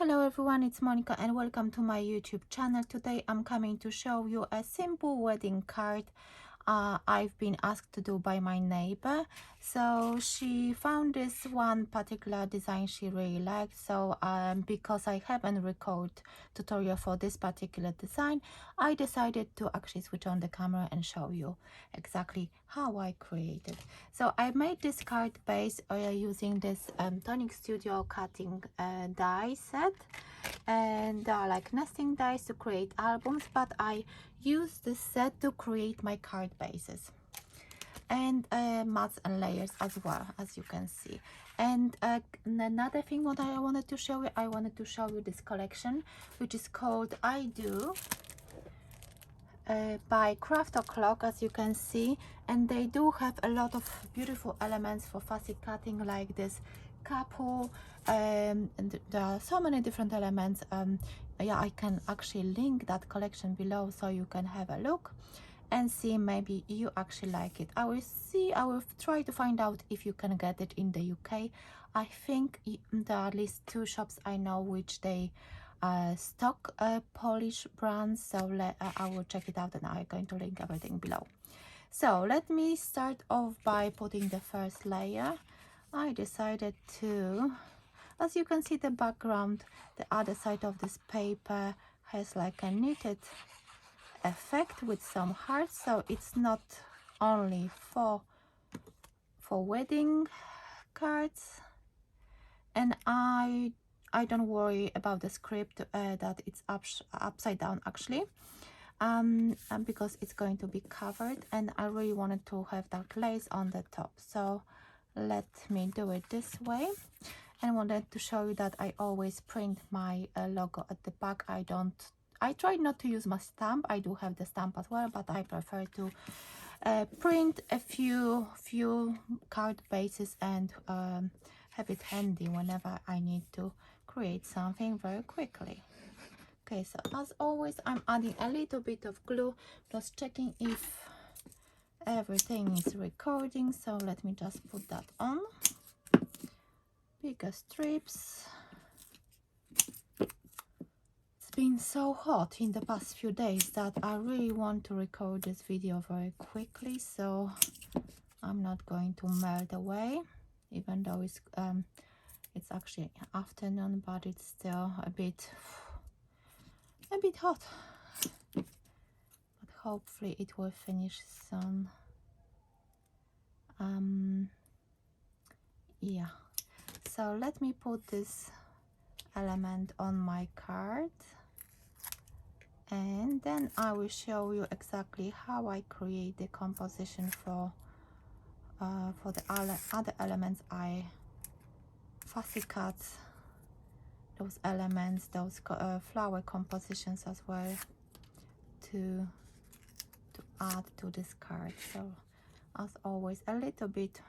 Hello everyone, it's Monica and welcome to my YouTube channel. Today I'm coming to show you a simple wedding card I've been asked to do by my neighbor. So she found this one particular design she really liked. So because I haven't recorded tutorial for this particular design, I decided to actually switch on the camera and show you exactly how I created. So I made this card base using this Tonic Studio cutting die set, and they are like nesting dies to create albums, but I use this set to create my card bases and mats and layers as well, as you can see. And another thing what I wanted to show you, this collection, which is called I Do by Craft O'Clock, as you can see, and they do have a lot of beautiful elements for fussy cutting, like this couple, and there are so many different elements. Yeah, I can actually link that collection below so you can have a look and see maybe you actually like it. I will try to find out if you can get it in the UK. I think there are at least 2 shops I know which they stock Polish brands, so I will check it out and I'm going to link everything below. So let me start off by putting the first layer. I decided to, as you can see, the background, the other side of this paper has like a knitted effect with some hearts, so it's not only for wedding cards. And I don't worry about the script that it's upside down actually, and because it's going to be covered, and I really wanted to have that lace on the top. So let me do it this way, and wanted to show you that I always print my logo at the back. I try not to use my stamp. I do have the stamp as well, but I prefer to print a few card bases and have it handy whenever I need to create something very quickly. Okay, so as always, I'm adding a little bit of glue, just checking if everything is recording. So let me just put that on. Bigger strips. It's been so hot in the past few days that I really want to record this video very quickly, so I'm not going to melt away, even though it's actually afternoon, but it's still a bit hot. But hopefully it will finish soon. Yeah, so let me put this element on my card, and then I will show you exactly how I create the composition for the other elements. I fussy cut those elements, those flower compositions as well, to add to this card. So as always, a little bit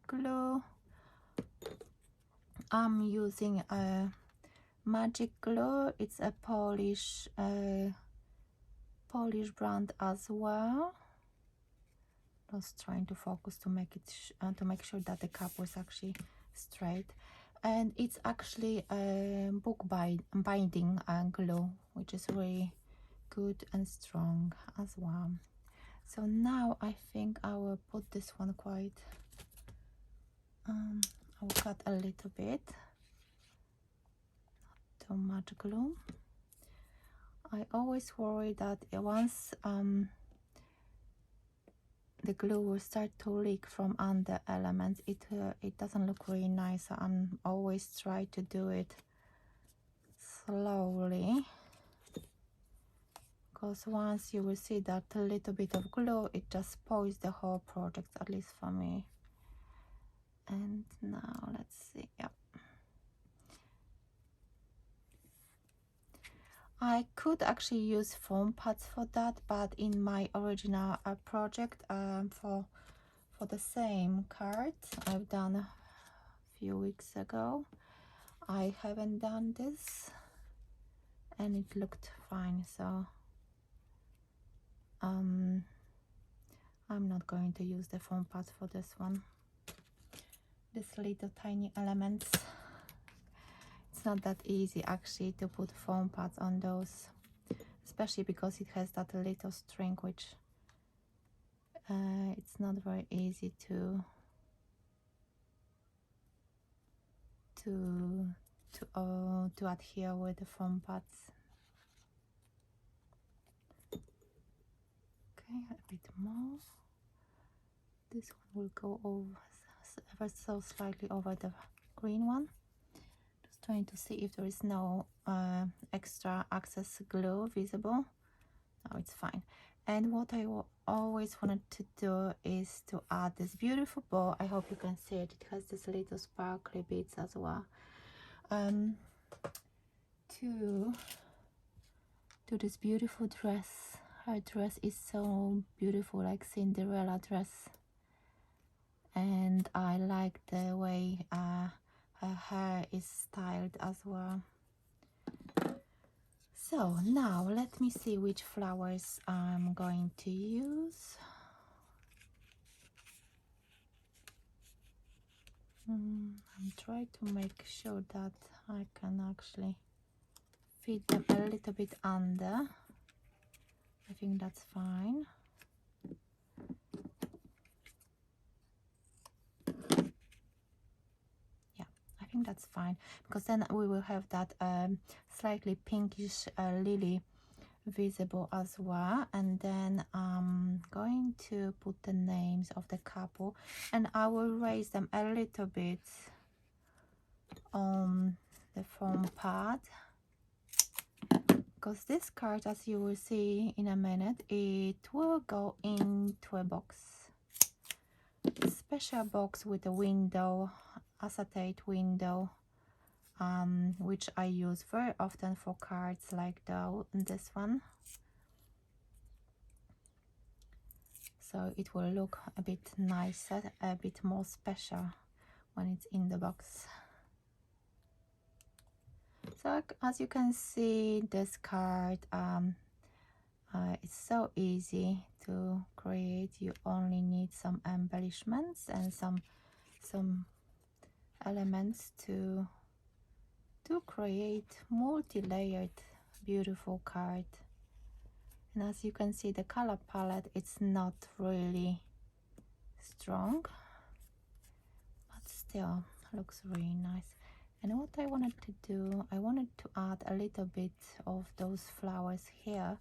glue. I'm using a magic glue. It's a Polish brand as well. Just trying to focus to make it to make sure that the cup was actually straight, and it's actually a book binding glue, which is really good and strong as well. So now I think I will put this one quite I will cut a little bit, not too much glue. I always worry that once the glue will start to leak from under elements, it doesn't look really nice. So I'm always try to do it slowly, because once you will see that a little bit of glue, it just spoils the whole project, at least for me. And now let's see. Yeah, I could actually use foam pads for that, but in my original project for the same card I've done a few weeks ago, I haven't done this and it looked fine. So I'm not going to use the foam pads for this one. These little tiny elements, it's it's not that easy actually to put foam pads on those, especially because it has that little string, which it's not very easy to adhere with the foam pads. Okay, a bit more. This one will go over ever so slightly over the green one. Just trying to see if there is no extra excess glue visible. No, it's fine. And what I always wanted to do is to add this beautiful bow. I hope you can see it. It has this little sparkly beads as well. To this beautiful dress. Her dress is so beautiful, like Cinderella dress. And I like the way her hair is styled as well. So now let me see which flowers I'm going to use. I'm trying to make sure that I can actually fit them a little bit under. I think that's fine. Yeah, I think that's fine, because then we will have that slightly pinkish lily visible as well. And then I'm going to put the names of the couple, and I will raise them a little bit on the foam pad, because this card, as you will see in a minute, it will go into a box, a special box with a window, acetate window, which I use very often for cards like this one. So it will look a bit nicer, a bit more special when it's in the box. So as you can see, this card it's so easy to create. You only need some embellishments and some elements to create multi-layered beautiful card. And as you can see, the color palette, it's not really strong, but still looks really nice. And what I wanted to do, I wanted to add a little bit of those flowers here,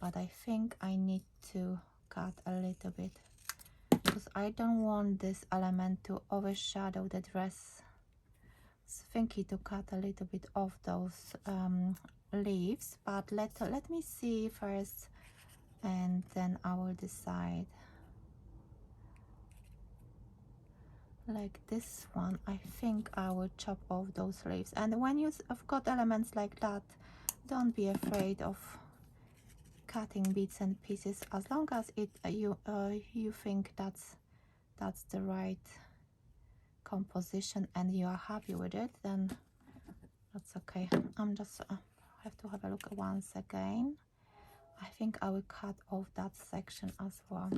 but I think I need to cut a little bit, because I don't want this element to overshadow the dress. I was thinking to cut a little bit of those leaves, but let me see first, and then I will decide. Like this one, I think I will chop off those leaves. And when you've got elements like that, don't be afraid of cutting bits and pieces, as long as you think that's the right composition and you are happy with it, then that's okay. I'm just have to have a look once again. I think I will cut off that section as well.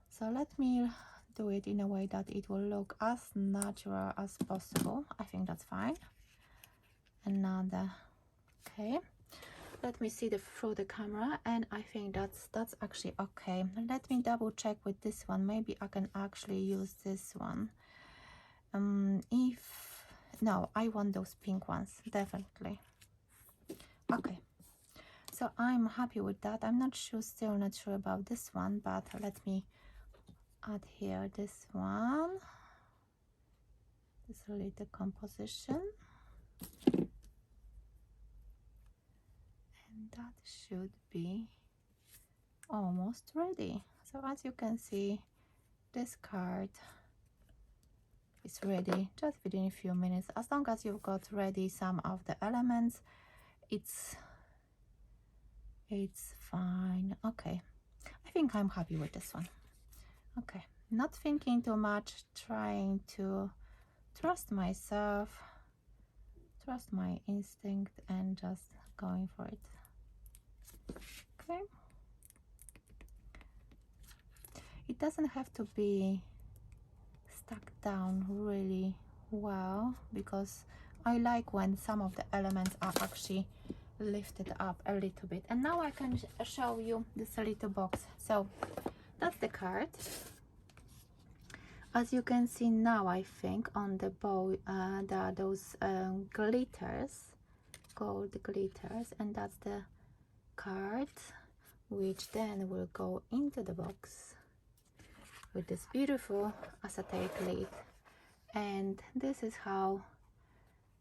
So let me do it in a way that it will look as natural as possible. I think that's fine. Another, okay. Let me see through the camera, and I think that's actually okay. Let me double check with this one. Maybe I can actually use this one. No, I want those pink ones, definitely. Okay, so I'm happy with that. I'm still not sure about this one, but let me add here this one, this little composition, and that should be almost ready. So as you can see, this card is ready just within a few minutes. As long as you've got ready some of the elements, it's fine. Okay, I think I'm happy with this one. Okay, not thinking too much, trying to trust myself, trust my instinct, and just going for it. Okay, it doesn't have to be stuck down really well, because I like when some of the elements are actually lifted up a little bit. And now I can show you this little box. So that's the card. As you can see now, I think on the bow there are those glitters, gold glitters, and that's the card, which then will go into the box with this beautiful acetate lid. And this is how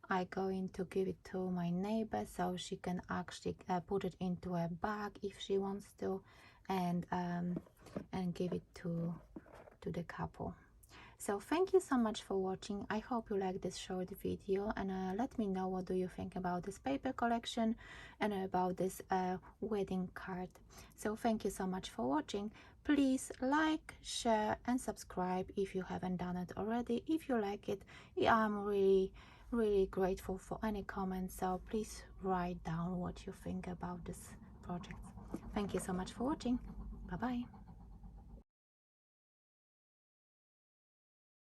I'm going to give it to my neighbor, so she can actually put it into a bag if she wants to, and give it to the couple. So thank you so much for watching. I hope you like this short video, and let me know what do you think about this paper collection and about this wedding card. So thank you so much for watching. Please like, share and subscribe if you haven't done it already. If you like it, I'm really grateful for any comments, so please write down what you think about this project. Thank you so much for watching. Bye bye.